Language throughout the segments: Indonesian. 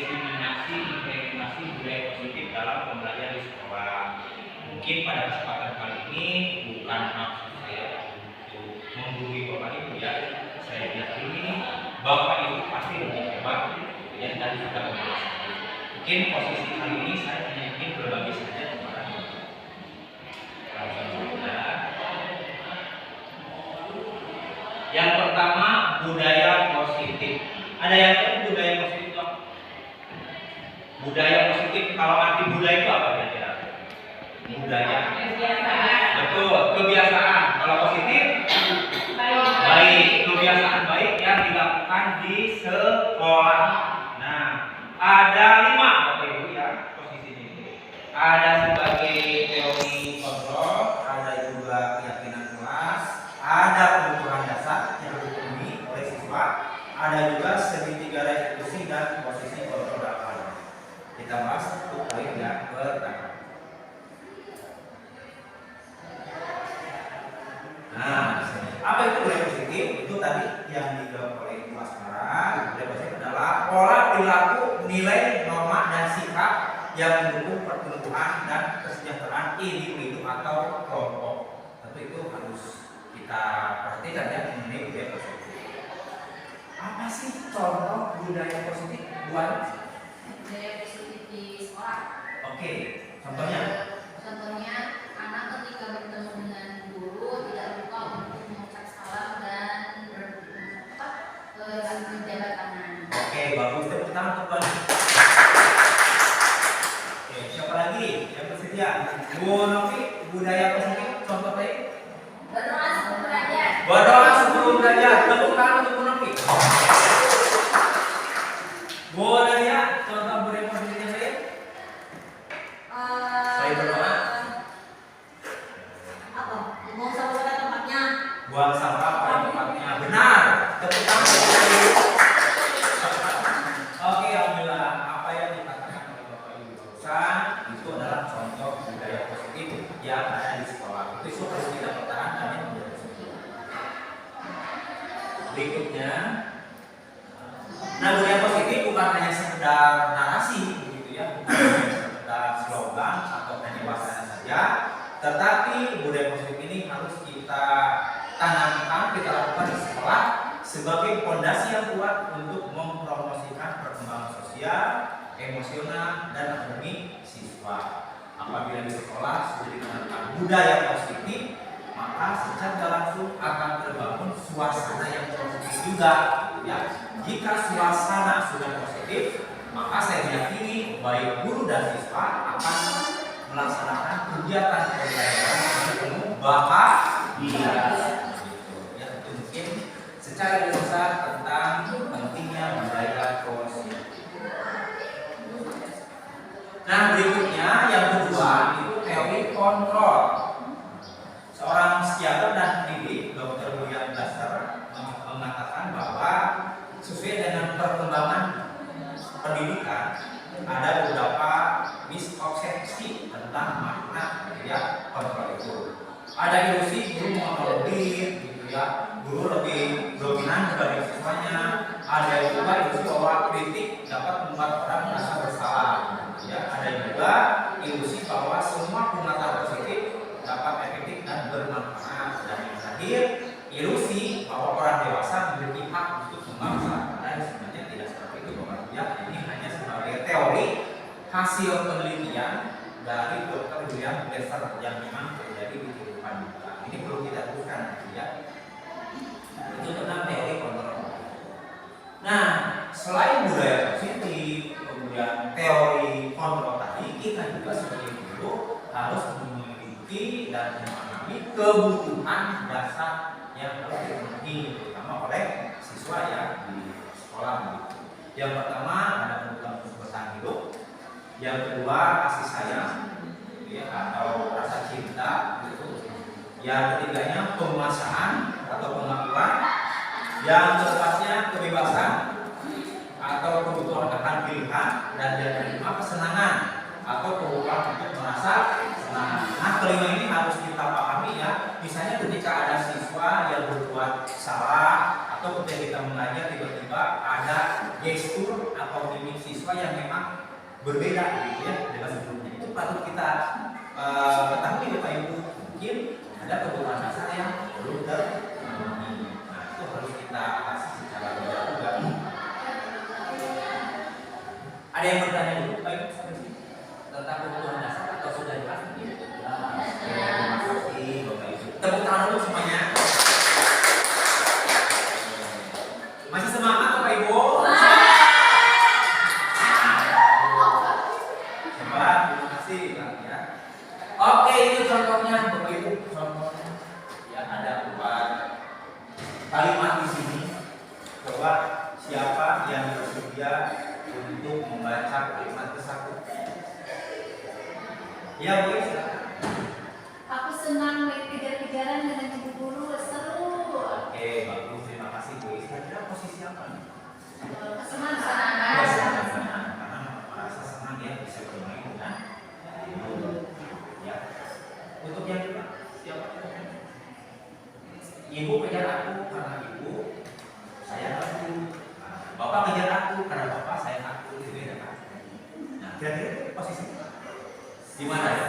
implementasi budaya positif dalam pembelajaran di sekolah. Mungkin pada kesempatan kali ini bukan maksud saya untuk menggurui Bapak Ibu ya. Saya yakini Bapak Ibu pasti lebih hebat ya dari kita berdua. Mungkin posisi kali ini saya hanya ingin berbagi saja kepada Bapak. Yang pertama, budaya positif. Ada yang tahu budaya positif itu apa? Budaya positif, kalau arti budaya itu apa kira-kira? Budaya. Betul, kebiasaan. Kalau positif, baik. Kebiasaan baik yang dilakukan di sekolah. Nah, ada 5 Bapak Ibu ya posisinya itu. Ada sebagai teori kontrol, ada juga keyakinan kelas, ada kebutuhan dasar yang dipenuhi oleh siswa, ada juga segitiga restitusi dan posisi kontrol dakwah. Kita bahas untuk poin yang pertama. Nah, apa itu budaya positif? Itu tadi yang dijawab oleh Ibu Asmara. Budaya positif adalah pola perilaku, nilai, norma, dan sikap yang mendukung pertumbuhan dan kesejahteraan individu atau kelompok. Tentu itu harus kita perhatikan ya mengenai budaya positif. Apa sih contoh budaya positif buat budaya positif di sekolah? Oke, contohnya? Contohnya anak ketika bertemu dengan guru tidak lupa untuk mengucap salam dan menjabat tangan. Oke, bagus. Tepuk tangan untuk Pak. Oke, siapa lagi yang bersedia? Bu Novi, budaya positif contoh baik? Berdoa sebelum belajar. Berdoa sebelum belajar. Tepuk tangan untuk Bu Novi. Bu Nadia, contoh budaya positifnya saya? Saya berdoa. Apa? Buang sampah pada tempatnya. Buang sampah pada tempatnya. Benar. Tepuk tangan untuk saya. Oke, alhamdulillah. Apa yang dikatakan oleh Bapak Ibu barusan itu adalah contoh budaya positif yang ada di sekolah. Itu harus kita pertahankan ya budaya positif. Berikutnya, nah budaya positif bukan hanya sekedar narasi begitu ya, bukan hanya sekedar slogan atau hanya wacana saja, tetapi budaya positif ini harus kita tanamkan, kita lakukan di sekolah sebagai fondasi yang kuat untuk mempromosikan perkembangan sosial, emosional, dan akademik siswa. Apabila di sekolah sudah ditanamkan budaya positif, maka secara langsung akan terbangun suasana yang positif juga ya. Jika suasana sudah positif, maka saya meyakini baik guru dan siswa akan melaksanakan kegiatan pembelajaran dengan penuh bahagia. Ya, itu mungkin secara besar tentang pentingnya budaya positif. Nah, berikutnya yang kedua itu teori kontrol. Seorang psikiater dan pendidik, Dr. William Glasser, mengatakan bahwa sesuai dengan perkembangan pendidikan ada beberapa miskonsepsi tentang makna ya kontrol itu. Ada ilusi guru monologi gitu ya, guru lebih dominan dibanding siswanya. Ada juga ilusi bahwa kritik dapat membuat orang merasa bersalah. Ya, ada juga ilusi bahwa semua pengetahuan positif dapat efektif dan bermanfaat. Dan yang terakhir, ilusi bahwa orang dewasa memiliki hak untuk membangsa. Padahal sebenarnya tidak seperti itu Bapak Ibu ya. Ini hanya sebagai teori hasil penelitian dari Dr. William Glasser yang memang terjadi di kehidupan kita. Ini perlu kita teruskan ya. Itu tentang teori kontrol. Nah, selain budaya positif, kemudian teori kontrol tadi, kita juga sebagai guru harus memiliki dan memahami kebutuhan dasar yang harus dipenuhi terutama oleh siswa ya di sekolah begitu. Yang pertama ada kebutuhan untuk bertahan hidup, yang kedua kasih sayang ya, atau rasa cinta gitu. Yang ketiganya penguasaan atau pengakuan, yang keempatnya kebebasan atau kebutuhan akan pilihan, dan yang kelima kesenangan atau kebutuhan untuk merasa senang. Nah, kelima ini harus kita pahami ya. Misalnya ketika ada siswa yang berbuat salah atau ketika kita mengajar tiba-tiba ada gestur atau mimik siswa yang memang berbeda gitu ya dengan sebelumnya. Itu patut kita ketahui Bapak Ibu. Mungkin ada kebutuhan dasar yang belum terpenuhi. Nah, itu harus kita kasih secara juga. Ada yang bertanya dulu Bapak Ibu sampai sini tentang kebutuhan dasar atau sudah jelas? Terima kasih Bapak Ibu. Tepuk tangan dulu semuanya. Masih semangat Bapak Ibu? Hebat, terima kasih ya. Oke, ini contohnya Bapak Ibu, contohnya ya ada 4 kalimat di sini. Coba siapa yang bersedia untuk membaca kalimat ke-1? Ya, Bu, silakan. Aku senang kejar-kejaran dengan ibu guru, seru. Oke, bagus, terima kasih Bu. Kira-kira posisi apa nih? Kesenangan. Karena merasa senang ya bisa bermain dengan ibu. Ya. Untuk yang kedua, siapa? Ibu kejar aku karena ibu sayang aku. Bapak kejar aku karena bapak sayang aku. Itu beda kan? Nah, kira-kira posisi di mana ya?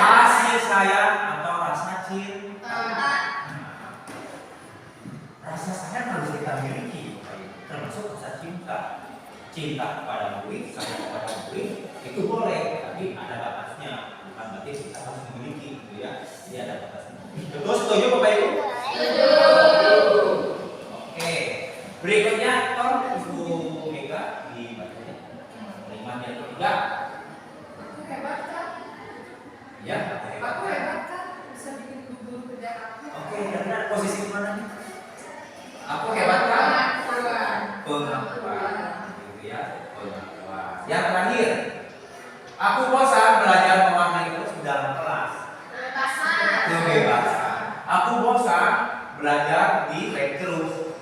Kasih sayang atau rasa cinta. Rasa sayang harus kita miliki, termasuk rasa cinta. Cinta kepada murid, sayang kepada murid itu boleh, tapi ada batasnya. Bukan berarti kita harus memiliki, gitu ya. Jadi ada batasnya. Betul, setuju Bapak Ibu? Oke. Berikutnya, tolong Ibu Mega dibacanya. Kalimat yang ketiga. Aku hebat kan? Ya, Aku hebat kan? Bisa bikin guru kejar aku. Oke, karena posisi mana nih? Aku hebat kan? Pengakuan, gitu ya, pengakuan. Yang terakhir, aku bosan belajar mewarnai terus di dalam kelas. Kebebasan. Aku bosan belajar di lab terus.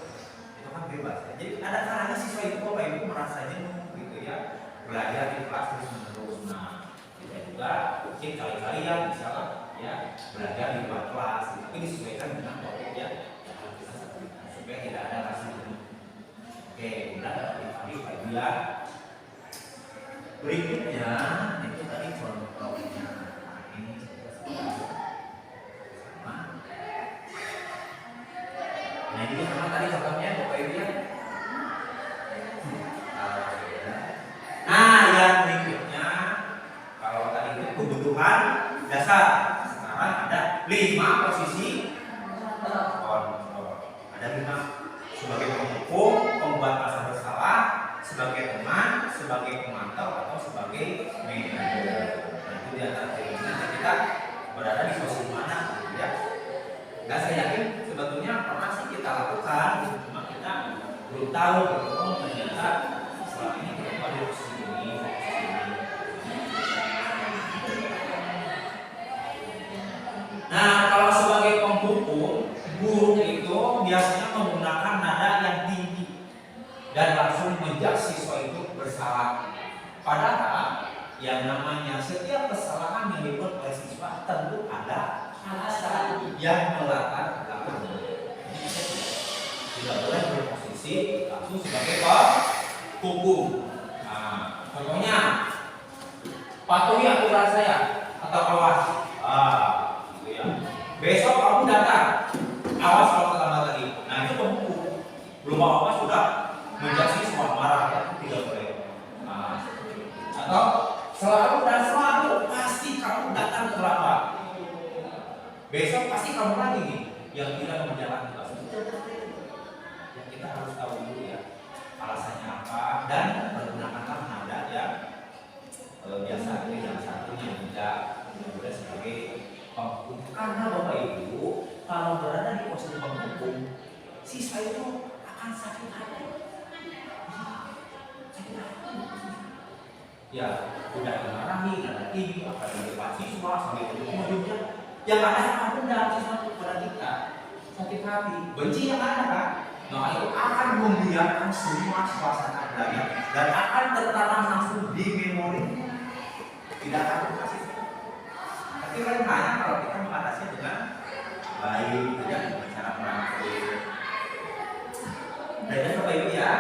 Itu kan bebas. Ya. Jadi ada kalanya siswa itu Bapak Ibu merasa jenuh, gitu ya, belajar di kelas terus menerus. Nah, kita juga mungkin kali-kali ya misalnya ya belajar di luar kelas, tapi disesuaikan dengan topik ya. Supaya tidak ada rasa jenuh. Oke, udah tadi Pak Ibu ya. Berikutnya itu tadi contohnya. Ini sama. Nah ini sama tadi contohnya Bapak Ibu ya. Nah yang berikutnya kalau tadi itu kebutuhan dasar. Sekarang ada 5 posisi kontrol. Ada 5 sebagai penghukum, pembuat merasa bersalah, sebagai teman, sebagai pemantau atau sebagai manajer. Nah, itu di antara kita berada di posisi mana, gitu ya. Dan saya yakin sebetulnya pernah sih kita lakukan, cuma kita belum tahu bahwa ternyata selama ini kita pada posisi ini. Nah, kalau sebagai penghukum, gurunya itu biasanya menggunakan nada yang tinggi dan langsung menjudge siswa itu bersalah. Padahal yang namanya setiap kesalahan yang dibuat oleh siswa tentu ada alasan yang melatar belakangnya. Tidak boleh berposisi langsung sebagai penghukum. Nah, contohnya patuhi aturan saya atau awas. Gitu ya. Besok kamu datang. Awas kalau terlambat lagi. Nah itu penghukum. Belum apa-apa sudah menjadi siswa marah ya, tidak boleh. Nah, atau selalu dan selalu pasti kamu datang terlambat. Besok pasti kamu lagi nih yang tidak menjalankan tugas itu. Ya kita harus tahu dulu ya alasannya apa dan menggunakan nada ya biasa ini yang satunya tidak boleh sebagai penghukum. Karena Bapak Ibu kalau berada di posisi penghukum, siswa itu akan sakit hati. Ya, udah dimarahi, ada tinggi, akan di depan siswa sampai ke ujungnya. Yang ada akan dendam siswa kepada kita, sakit hati, benci yang ada kan. Nah itu akan membiarkan semua suasana belajar dan akan tertanam langsung di memori. Tidak akan kasih. Tapi lain halnya kalau kita mengatasi dengan baik, tidak dengan cara merangkul. Dan Bapak Ibu ya,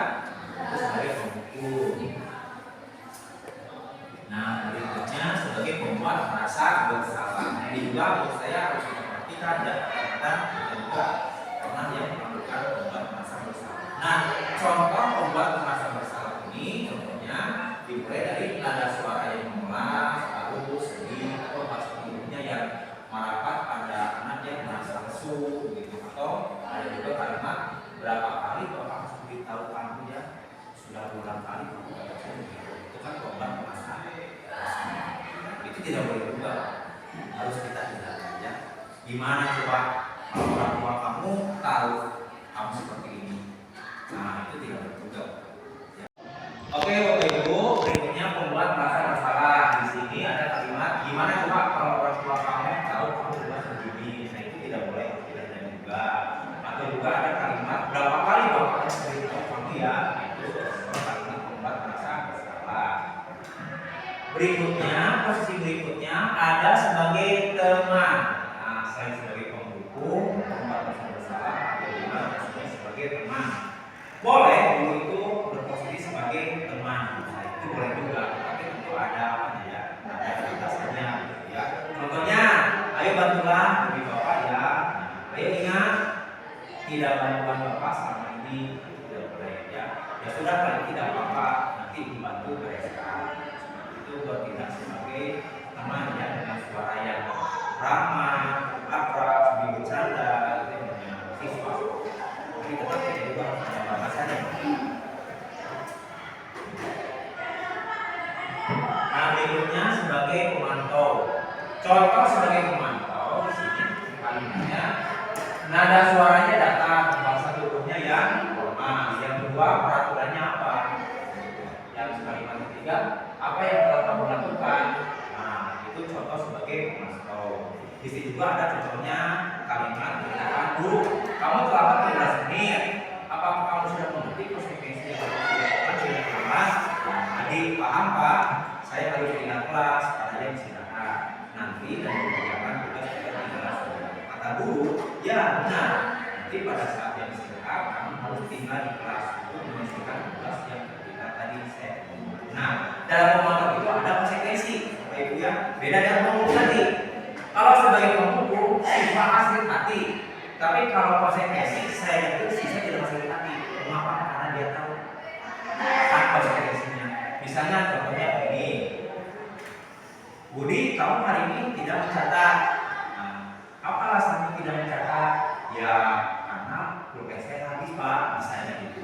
juga menurut saya harus kita perhatikan dan kadang-kadang kita juga pernah yang melakukan obat penasar bersalah. Nah, contoh obat penasar bersalah ini contohnya dimulai dari nada suara yang memelas, halus, sedih, atau bahasa tubuhnya yang merapat pada anak yang merasa lesu gitu, atau ada juga kalimat berapa kali bapak harus beritahu kamu ya sudah berulang kali kamu katakan begitu. Itu kan obat penasar. Itu tidak boleh juga, harus kita hindarkan ya. Gimana coba kalau orang tua kamu tahu kamu seperti ini? Nah, itu tidak boleh juga. Ya. Oke, Bapak Ibu, berikutnya pembuat merasa bersalah. Di sini ada kalimat gimana coba kalau orang tua kamu tahu kamu berbuat begini? Nah, itu tidak boleh, tidak ada juga. Atau juga ada kalimat berapa kali bapak harus beritahu kamu ya? Itu kalimat pembuat merasa bersalah. Berikutnya, posisi berikutnya ada sebagai teman. Nah, selain sebagai pembuku, pembuat merasa bersalah, atau juga maksudnya sebagai teman. Boleh guru itu berposisi sebagai teman. Nah, itu boleh juga, tapi tentu ada apa ya? Ada batasannya, gitu ya. Contohnya, ayo bantulah bagi bapak ya. Nah, ayo ingat, tidak bantuan bapak selama ini tidak boleh ya. Ya sudah, kalau tidak apa-apa, nanti dibantu bereskan. Itu bertindak sebagai teman yang dengan suara yang ramah, akrab, sambil bercanda, itu namanya siswa. Tapi tetap kita juga harus ada batasannya. Nah, berikutnya sebagai pemantau. Contoh sebagai pemantau di sini kalimatnya nada suaranya datar, bahasa tubuhnya yang formal. Yang kedua, peraturannya apa? Yang kalimat ketiga, apa yang telah kamu lakukan? Nah, itu contoh sebagai pemantau. Di sini juga ada contohnya kalimat mengatakan, Bu, kamu telah latihan 15 menit. Apakah kamu sudah mengerti konsekuensi yang harus dilakukan dengan kelas? Adik, paham Pak? Saya harus pindah kelas karena dia istirahat. Nanti dan mengerjakan tugas pada 13. Kata guru, ya benar. Nanti pada saat yang istirahat, kamu harus tinggal di kelas untuk menyelesaikan tugas yang ketika tadi saya. Nah, dalam pemantau itu ada konsekuensi, Bapak Ibu ya. Beda dengan pembuku tadi. Kalau sebagai pembuku, siswa asli hati. Tapi kalau konsekuensi, saya itu siswa tidak asli hati. Mengapa? Karena dia tahu apa konsekuensinya. Misalnya contohnya begini, Budi, kamu hari ini tidak mencatat. Nah, apa alasannya tidak mencatat? Ya, karena pulpen saya habis Pak, misalnya gitu.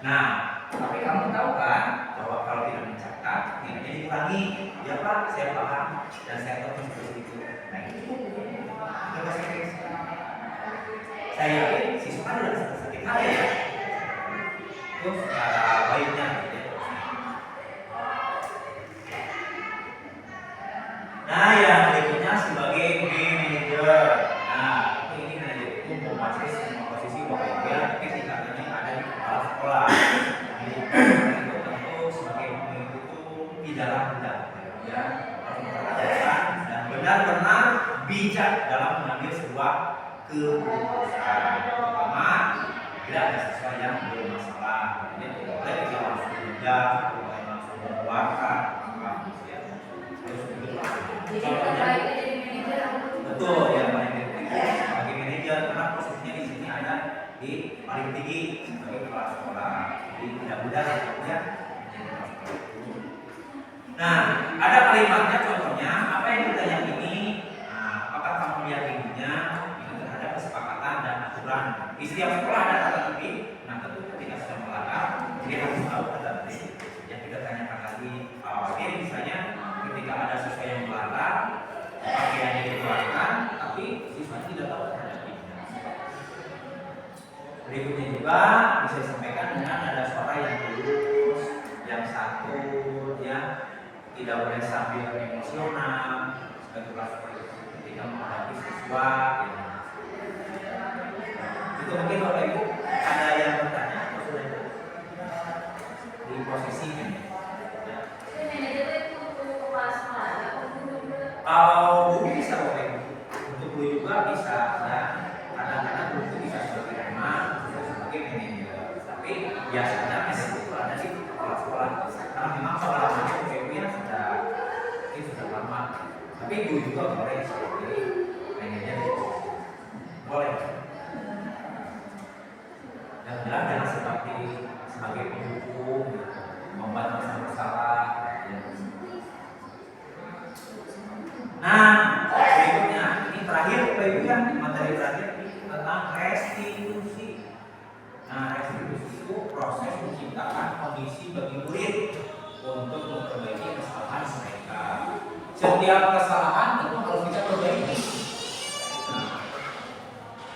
Nah, tapi kamu tahu kan bahwa kalau tidak mencatat nilainya dikurangi. Ya Pak, saya paham dan saya tahu seperti itu. Nah itu konsekuensi. Saya yakin siswa kan tidak sakit hati ya. Itu secara baiknya gitu ya. Nah, yang berikutnya sebagai manajer. Nah, ini manajer itu memakai semua posisi Bapak Ibu ya, tapi tingkatannya ada di kepala sekolah. Itu tentu sebagai pemimpin itu tidaklah mudah ya, harus memperhatikan dan benar-benar bijak dalam mengambil sebuah keputusan. Pertama, tidak ada siswa yang bermasalah. Jadi tidak boleh kita langsung menjauh, tidak boleh langsung mengeluarkan apa ya. Contohnya, betul ya, sebagai manajer karena posisinya di sini ada di paling tinggi sebagai kepala sekolah, jadi tidak mudah ya. Nah, ada kalimatnya contohnya apa yang kita yakini. Nah, apakah kamu meyakininya itu terhadap kesepakatan dan aturan di setiap sekolah ada tata tertib. Nah, tentu ketika sudah melanggar dia harus tahu tata tertib yang kita tanyakan tadi awalnya. Misalnya ketika ada siswa yang melanggar pakaiannya dikeluarkan tapi siswa tidak tahu terhadap itu. Berikutnya juga bisa disampaikan dengan ada suara yang lurus, yang santun ya, tidak boleh sambil emosional seperti ketika menghadapi siswa ya. Itu mungkin Bapak Ibu ada yang bertanya atau sudah di posisinya ya. Kalau guru bisa Bapak Ibu, untuk guru juga bisa ya. Kadang-kadang guru itu bisa sebagai teman, bisa sebagai manajer. Tapi biasanya manajer itu ada di kepala sekolah. Karena memang pengalamannya Bapak Ibu ya sudah lama. Tapi guru juga boleh seperti pengennya gitu. Boleh. Yang jelas jangan sebagai penghukum, membuat masalah. Ya. Nah, berikutnya ini terakhir Bapak Ibu ya, materi terakhir ini tentang restitusi. Nah, restitusi itu proses menciptakan kondisi bagi murid untuk memperbaiki kesalahan mereka. Setiap kesalahan itu harus kita perbaiki. Nah,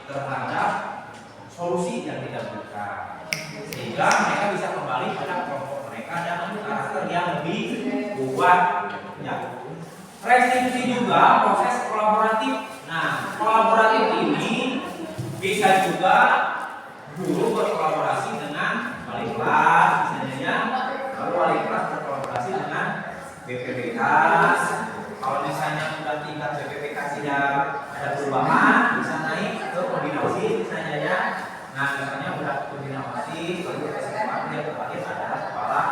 terhadap solusi yang kita berikan, sehingga mereka bisa kembali pada kelompok mereka dan karakter yang lebih kuat. Ya. Restitusi juga proses kolaboratif. Nah, kolaboratif ini bisa juga guru berkolaborasi dengan wali kelas, misalnya ya. Lalu wali kelas berkolaborasi dengan BPPK. Kalau misalnya sudah tingkat BPPK tidak ada perubahan, bisa naik ke koordinasi, misalnya ya. Nah, misalnya sudah koordinasi, lalu kesempatan yang terakhir adalah kepala.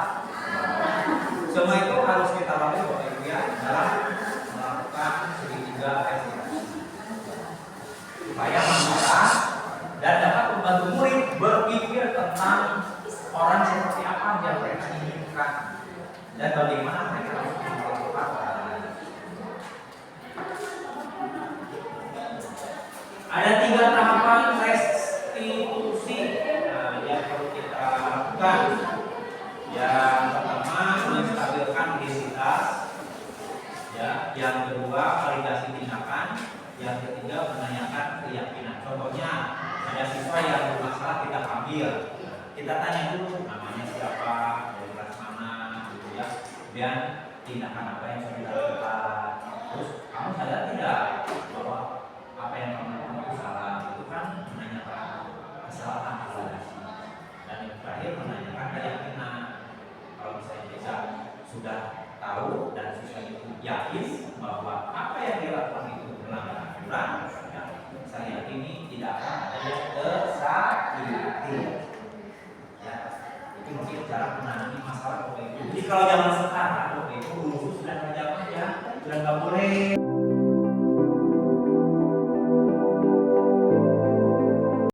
Semua itu harus kita lalui Bapak Ibu ya dalam melakukan segitiga restitusi supaya manfaat dan dapat membantu murid berpikir tentang orang seperti apa yang mereka inginkan dan bagaimana mereka harus melakukan hal. Ada 3 tahapan restitusi yang perlu kita lakukan. Yang pertama menstabilkan identitas, ya. Yang kedua validasi tindakan, yang ketiga menanyakan keyakinan. Contohnya ada siswa yang bermasalah kita ambil, kita tanya dulu namanya siapa, dari kelas mana, gitu ya. Dan tindakan apa yang sudah dilakukan. Terus kamu sadar tidak bahwa apa yang kamu lakukan itu salah? Itu kan menanyakan kesalahan validasi. Dan yang terakhir menanyakan keyakinan. Kalau misalnya kita sudah tahu dan siswa itu yakin bahwa apa yang dilakukan itu melanggar aturan, ya, saya yakini tidak akan ada yang tersakiti. Ya, itu mungkin cara menangani masalah Bapak Ibu. Jadi kalau zaman sekarang Bapak Ibu sudah tidak ya, sudah nggak boleh.